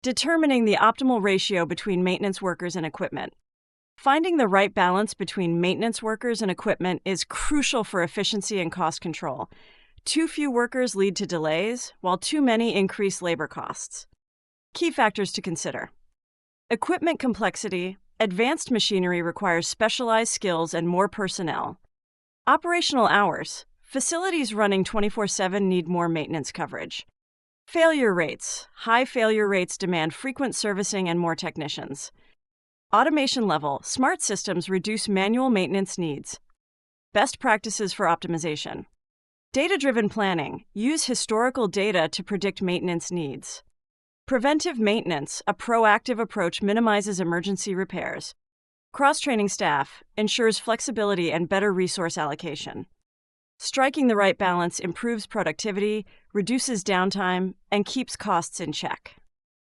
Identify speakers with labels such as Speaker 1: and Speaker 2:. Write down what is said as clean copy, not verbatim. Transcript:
Speaker 1: Determining the optimal ratio between maintenance workers and equipment. Finding the right balance between maintenance workers and equipment is crucial for efficiency and cost control. Too few workers lead to delays, while too many increase labor costs. Key factors to consider. Equipment complexity. Advanced machinery requires specialized skills and more personnel. Operational hours. Facilities running 24/7 need more maintenance coverage. Failure rates. High failure rates demand frequent servicing and more technicians. Automation level. Smart systems reduce manual maintenance needs. Best practices for optimization. Data-driven planning. Use historical data to predict maintenance needs. Preventive maintenance. A proactive approach minimizes emergency repairs. Cross-training staff. Ensures flexibility and better resource allocation. Striking the right balance improves productivity, reduces downtime, and keeps costs in check.